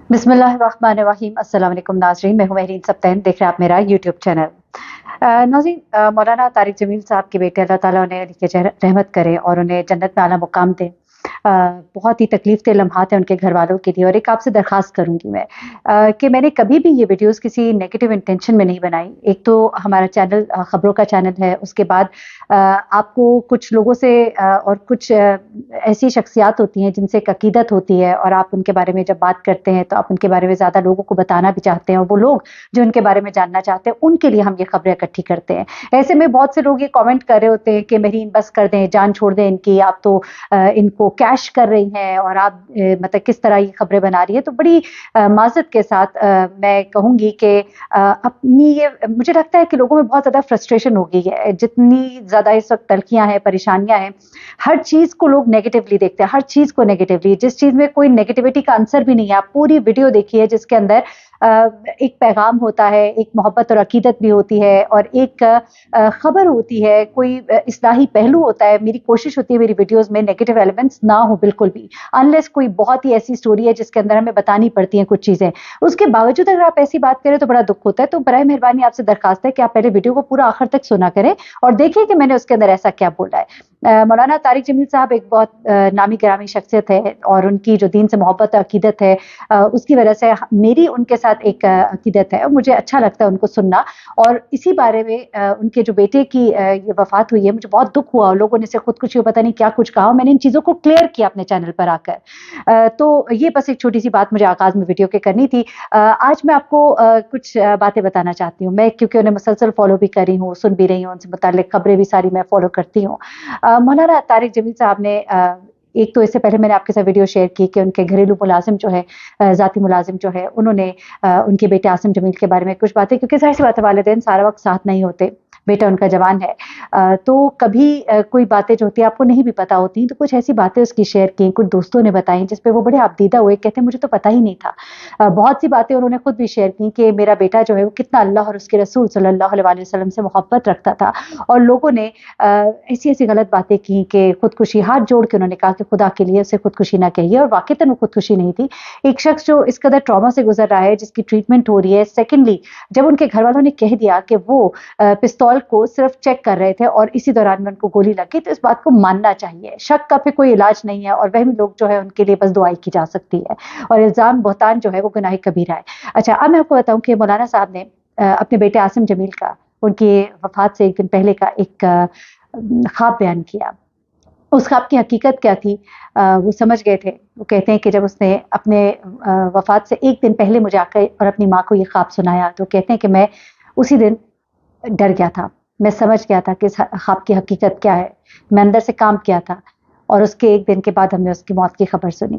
बिस्मिल्लाहिर्रहमानिर्रहीम। अस्सलाम वालेकुम नाज़रीन, मैं हूँ महरीन सब्तैन, देख रहे हैं आप मेरा यूट्यूब चैनल। नाज़रीन, मौलाना तारिक जमील साहब के बेटे अल्लाह ताला उन्हें रहमत करे और उन्हें जन्नत में आला मुकाम दे। बहुत ही तकलीफ के लम्हात हैं उनके घर वालों के लिए, और एक आपसे दरख्वास्त करूँगी मैं कि मैंने कभी भी ये वीडियोज़ किसी नेगेटिव इंटेंशन में नहीं बनाई। एक तो हमारा चैनल खबरों का चैनल है, उसके बाद आपको कुछ लोगों से और कुछ ऐसी शख्सियात होती हैं जिनसे एक अकीदत होती है, और आप उनके बारे में जब बात करते हैं तो आप उनके बारे में ज़्यादा लोगों को बताना भी चाहते हैं, और वो लोग जो उनके बारे में जानना चाहते हैं उनके लिए हम ये खबरें इकट्ठी करते हैं। ऐसे में बहुत से लोग ये कमेंट कर रहे होते हैं कि मेहरीन बस कर दें, जान छोड़ दें इनकी, आप तो इनको कैश कर रही हैं और आप मतलब किस तरह ये खबरें बना रही है। तो बड़ी माजरत के साथ मैं कहूँगी कि अपनी ये मुझे लगता है कि लोगों में बहुत ज़्यादा फ्रस्ट्रेशन हो गई है। जितनी ज़्यादा इस वक्त तलखियाँ हैं, परेशानियाँ हैं, हर चीज़ को लोग नेगेटिवली देखते हैं, हर चीज़ को नेगेटिवली। जिस चीज़ में कोई नेगेटिविटी का आंसर भी नहीं है, आप पूरी वीडियो देखिए जिसके अंदर अ, एक पैगाम होता है, एक मोहब्बत और अकीदत भी होती है, और एक खबर होती है, कोई इस्लाही पहलू होता है। मेरी कोशिश होती है मेरी वीडियोज़ में नेगेटिव एलिमेंट्स ना हो बिल्कुल भी, अनलेस कोई बहुत ही ऐसी स्टोरी है जिसके अंदर हमें बतानी पड़ती हैं कुछ चीज़ें। उसके बावजूद अगर आप ऐसी बात करें तो बड़ा दुःख होता है। तो बराए मेहरबानी आपसे दरख्वास्त है कि आप पहले वीडियो को पूरा आखिर तक सुना करें और देखिए कि मैंने उसके अंदर ऐसा क्या बोला है। मौलाना तारिक जमील साहब एक बहुत नामी गिरामी शख्सियत है, और उनकी जो दीन से मोहब्बत और अकीदत है उसकी वजह से मेरी उनके साथ एक अकीदत है, और मुझे अच्छा लगता है उनको सुनना। और इसी बारे में उनके जो बेटे की ये वफ़ात हुई है, मुझे बहुत दुःख हुआ। लोगों ने से खुदकुशी पता नहीं क्या कुछ कहा, मैंने इन चीज़ों को क्लियर किया अपने चैनल पर आकर। तो ये बस एक छोटी-सी बात मुझे आगाज़ में वीडियो के करनी थी। आज मैं आपको कुछ बातें बताना चाहती हूँ। मैं क्योंकि उन्हें मुसलसल फ़ॉलो भी कर रही हूँ, सुन भी रही हूँ, उनसे मुताल्लिक़ खबरें भी सारी मैं फ़ॉलो करती हूँ। मौलाना तारिक जमील साहब ने एक तो इससे पहले मैंने आपके साथ वीडियो शेयर की कि उनके घरेलू मुलाज़िम जो है, ज़ाती मुलाज़िम जो है, उन्होंने उनके बेटे आसिम जमील के बारे में कुछ बातें, क्योंकि ज़ाहिर-सी बात है वालिदैन सारा वक़्त साथ नहीं होते, बेटा उनका जवान है। तो कभी कोई बातें जो होती हैं आपको नहीं भी पता होती, तो कुछ ऐसी बातें उसकी शेयर की, कुछ दोस्तों ने बताई जिस पे वो बड़े आपदीदा हुए, कहते हैं मुझे तो पता ही नहीं था। बहुत सी बातें उन्होंने खुद भी शेयर की कि मेरा बेटा जो है वो कितना अल्लाह और उसके रसूल सल्लल्लाहु अलैहि वसल्लम से मोहब्बत रखता था, और लोगों ने ऐसी-ऐसी गलत बातें की कि खुदकुशी, हाथ जोड़ के उन्होंने कहा कि खुदा के लिए उसे खुदकुशी ना कहिए, और वाक़ईतन वो खुदकुशी नहीं थी। एक शख्स जो इस कदर ट्रॉमा से गुज़र रहा है, जिसकी ट्रीटमेंट हो रही है, सेकेंडली जब उनके घरवालों ने कह दिया कि वो पिस्तौल को सिर्फ़ चेक कर रहे थे और इसी दौरान में उनको गोली लग गई, तो इस बात को मानना चाहिए। शक का फिर कोई इलाज नहीं है, और वहमी लोग जो है उनके लिए बस दुआई की जा सकती है, और इल्ज़ाम बहतान जो है वो गुनाह कबीरा है। अच्छा, अब मैं आपको बताऊँ कि मौलाना साहब ने अपने बेटे आसिम जमील का, उनकी वफ़ात से 1 दिन पहले का एक ख्वाब बयान किया। उस ख्वाब की हकीकत क्या थी, वो समझ गए थे। वो कहते हैं कि जब उसने अपने वफ़ात से 1 दिन पहले मुझे आकर और अपनी माँ को ये ख्वाब सुनाया, तो कहते हैं कि मैं उसी दिन डर गया था। मैं समझ गया था कि इस ख्वाब की हकीकत क्या है। मैं अंदर से काँप गया था, और उसके 1 दिन के बाद हमने उसकी मौत की खबर सुनी।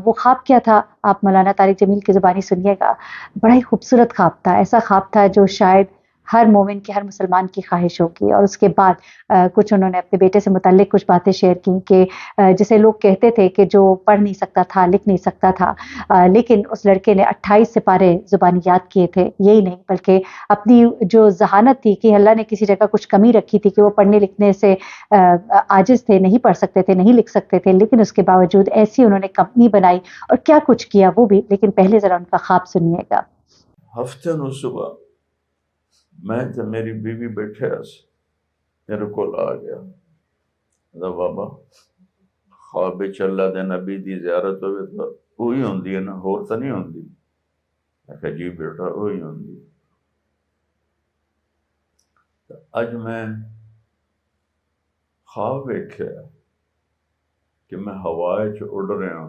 वो ख्वाब क्या था, आप मौलाना तारिक जमील की ज़ुबानी सुनिएगा। बड़ा ही खूबसूरत ख्वाब था। ऐसा ख्वाब था जो शायद हर मोमिन की, हर मुसलमान की ख़्वाहिश होगी। और उसके बाद कुछ उन्होंने अपने बेटे से मुतल्लिक़ कुछ बातें शेयर की कि जिसे लोग कहते थे कि जो पढ़ नहीं सकता था, लिख नहीं सकता था, लेकिन उस लड़के ने 28 सिपारे ज़ुबानी याद किए थे। यही नहीं, बल्कि अपनी जो ज़हानत थी कि अल्लाह ने किसी जगह कुछ कमी रखी थी कि वो पढ़ने लिखने से आजिज़ थे, नहीं पढ़ सकते थे, नहीं लिख सकते थे, लेकिन उसके बावजूद ऐसी उन्होंने कंपनी बनाई और क्या कुछ किया वो भी। लेकिन पहले ज़रा उनका ख्वाब सुनिएगा। हफ्ते ਨੂੰ सुबह मैं ਤੇ मेरी बीवी बैठे मेरे को आ गया बाबा ख्वाब विच अल्लाह दे नबी दी ज़ियारत होवे तो वही होंदी है ना, होर तो नहीं होंदी। मैं कहा जी बेटा वही होंदी। अज मैं ख्वाब वेख्या कि मैं हवा च उड़ रहा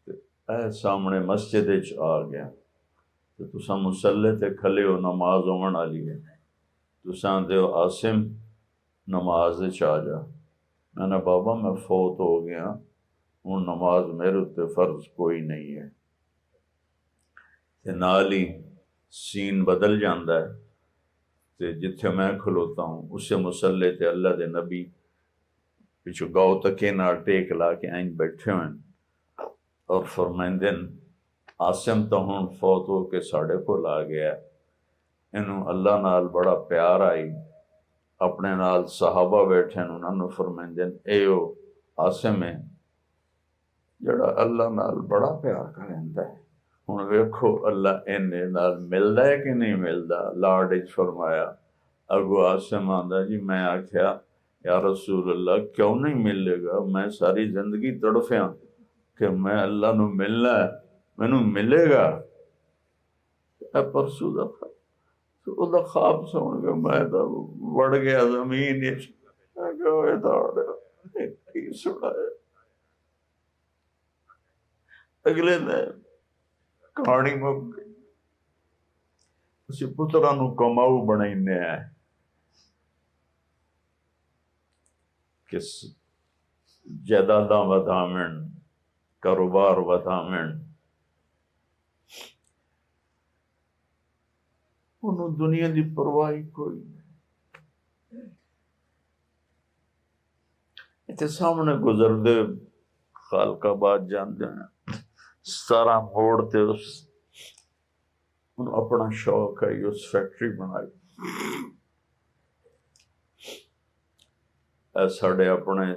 ते सामने मस्जिद च आ गया, तो तुसा मुसल्ले ते खले हो, नमाज होवन वाली है, तुसा आंदे हो आसिम नमाज च आ जा। मैंने बाबा मैं फौत हो गया हूँ, नमाज मेरे उत्ते फर्ज कोई नहीं है। ते नाल ही सीन बदल जाता है, ते जिथे मैं खलोता हूँ उसे मुसल्ले ते अल्लाह दे नबी पिछू गौ तके नाल टेक ला के इंज बैठे हुए और फरमाइंदे आसिम तो हुण फौत हो के साढ़े कोल आ गया, इनू अल्लाह नाल बड़ा प्यार आई। अपने नाल सहाबा बैठे उन्होंने फरमाइंदे ए ओ आसिम है جڑا اللہ نال بڑا پیار کریندا ہے. ہن ویکھو اللہ اینے نال ملدا ہے کہ نہیں ملدا. لاڈ وچ فرمایا اگو عاصم آندا جی میں آکھیا یا رسول اللہ کیوں نہیں ملے گا، میں ساری زندگی تڑفیاں کہ میں اللہ نو ملنا ہے، مینوں ملے گا. اے پرسوں دا او دا خواب سن کے میں تو وڑ گیا زمین وچ. میں کہ اوے داڑ کی سنایا. اگلے دن کہانی مک گئی. اسی پتراں نو کماؤ بنائینے ہیں کہ جائیداداں ودھاویں، کاروبار ودھاویں. انہوں دنیا دی پرواہ کوئی نہیں. اتنے سامنے گزردے خالق آباد جاندے ہیں 17 موڑ تے اس انہوں اپنا شوق ہے اس فیکٹری بنائی. اے ساڑے اپنے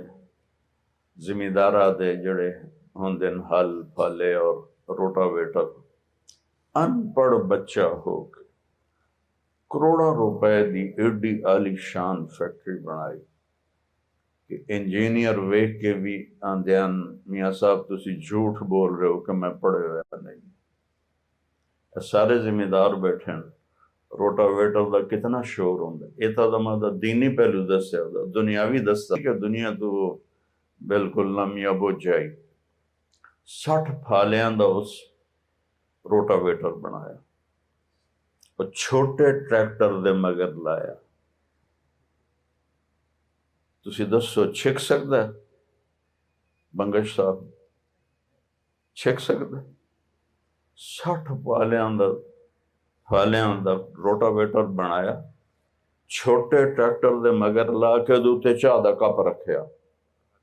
زمیندارہ دے جڑے ہوندے ہل پھلے اور روٹا ویٹر ان پڑھ بچہ ہو کے کروڑاں روپے دی ایڈی عالی شان فیکٹری بنائی کہ انجینئر ویکھ کے بھی آندیان میاں صاحب تسی جھوٹ بول رہے ہو کہ میں پڑھے ہویا نہیں. سارے ذمہ دار بیٹھے ہیں. روٹا ویٹر دا کتنا شور ہوندا ہے. یہ تو دا دینی پہلو دسیا دا دنیاوی دستا کہ دنیا تو بالکل نمیاں بوجھ جائی. 60 پھالیاں دا اس روٹا ویٹر بنایا اور چھوٹے ٹریکٹر دے مگر لایا. تسی دسو چھک سکدا ہے بنگش صاحب؟ چھک سکدا ہے؟ 60 پھالیاں دا روٹا ویٹر بنایا، چھوٹے ٹریکٹر دے مگر لا کے دوتے چاہ دا کپ رکھیا.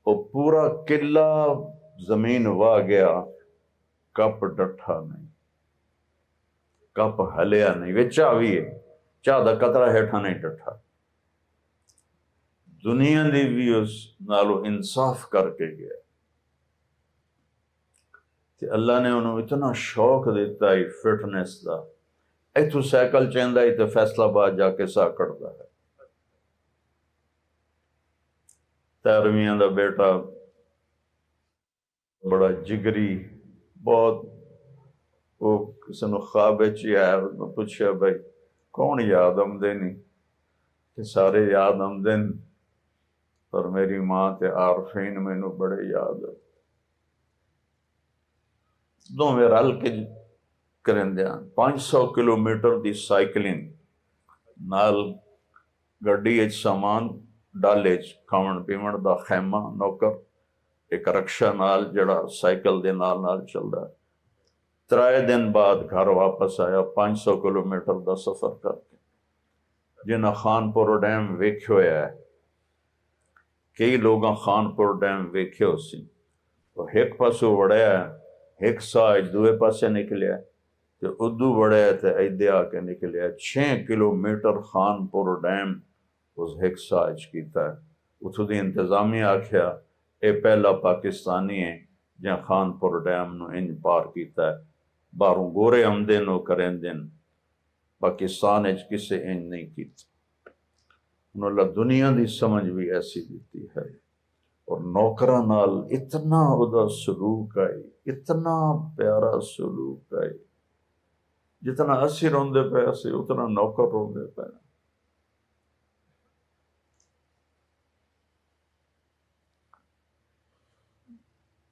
وہ پورا قلعہ زمین واہ گیا، کپ ڈٹھا نہیں، کپ ہلیا نہیں. وہ چاہ بھی ہے، چاہ دا قطرہ ہیٹھا نہیں ڈٹھا. دنیا دی بھی اس نالو انصاف کر کے گیا کہ اللہ نے انہوں اتنا شوق دیتا ہے فٹنس دا. ایتھو سائیکل چیندا ہی تے فیصلہ آباد جا کے سا کڑدا ہے. 13ویں دا بیٹا بڑا جگری بہت، وہ کسی نو خواب چی آیا، میں پوچھا بھائی کون یاد آمدے نہیں کہ سارے یاد آمدے پر میری ماں تے عارفین مینوں بڑے یاد ہے. دوویں رل کے کرندیاں 500 کلومیٹر دی سائیکلنگ نال گڈی اچ سامان ڈالے کھاون پیون دا خیمہ نوکر ایک رکشا نال جڑا سائیکل دے نال نال چلدا. 3 دن بعد گھر واپس آیا 500 کلومیٹر دا سفر کر کے. جنہاں خانپور ڈیم ویکھو ہے، کئی لوگاں خانپور ڈیم ویکھو سی. وہ ایک پاسو وڑیا ایک ساج دوے پاسے نکلیا تے ادو وڑیا تے ایدے آ کے نکلیا. 6 کلومیٹر خانپور ڈیم اس ایک ساج کیتا ہے. اتھو دی انتظامیہ آکھیا اے پہلا پاکستانی ہے جہاں خانپور ڈیم نو انج پار کیتا ہے. باہروں گورے آمدے نو کریں دن پاکستان اچ کسے انج نہیں کیتا. انہوں اللہ دنیا دی سمجھ بھی ایسی دیتی ہے. اور نوکراں نال اتنا ادا سلوک آئی، اتنا پیارا سلوک آئی. جتنا اسی روندے پہ اسی اتنا نوکر روندے پہ.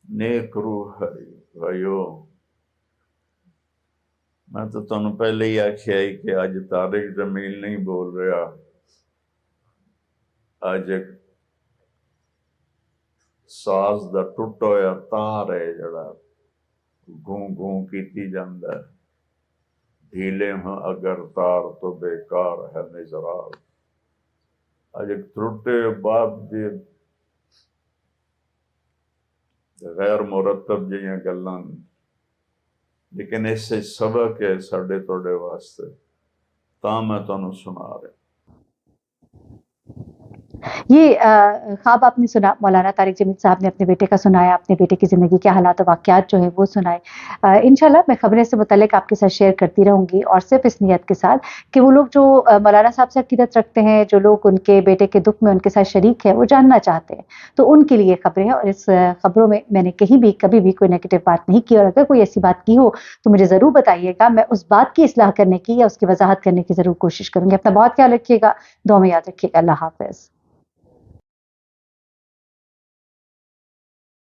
نیک روح ہے بھائیو. میں تو تمہیں پہلے ہی آکھیا ہی کہ آج طارق جمیل نہیں بول رہا، آج ایک ساز دا ٹوٹا ہویا تار ہے جڑا گوں گوں کیتی جاندا ہے. ڈھیلے ہاں اگر تار تو بیکار ہے نظرار. آج ایک ٹوٹے باب دی غیر مرتب جہاں گلاں، لیکن اس سے سبق ہے ساڈے توڑے واسطے، تاں میں تانوں سنا رہا. یہ خواب آپ نے سنا، مولانا طارق جمیل صاحب نے اپنے بیٹے کا سنایا، اپنے بیٹے کی زندگی کے حالات و واقعات جو ہیں وہ سنائے. انشاءاللہ میں خبریں سے متعلق آپ کے ساتھ شیئر کرتی رہوں گی، اور صرف اس نیت کے ساتھ کہ وہ لوگ جو مولانا صاحب سے عقیدت رکھتے ہیں، جو لوگ ان کے بیٹے کے دکھ میں ان کے ساتھ شریک ہیں، وہ جاننا چاہتے ہیں، تو ان کے لیے خبریں ہیں. اور اس خبروں میں میں نے کہیں بھی کبھی بھی کوئی نیگیٹو بات نہیں کی، اور اگر کوئی ایسی بات کی ہو تو مجھے ضرور بتائیے گا. میں اس بات کی اصلاح کرنے کی یا اس کی وضاحت کرنے کی ضرور کوشش کروں گی. اپنا بہت خیال رکھیے گا، دعا میں یاد رکھیے گا. اللہ حافظ.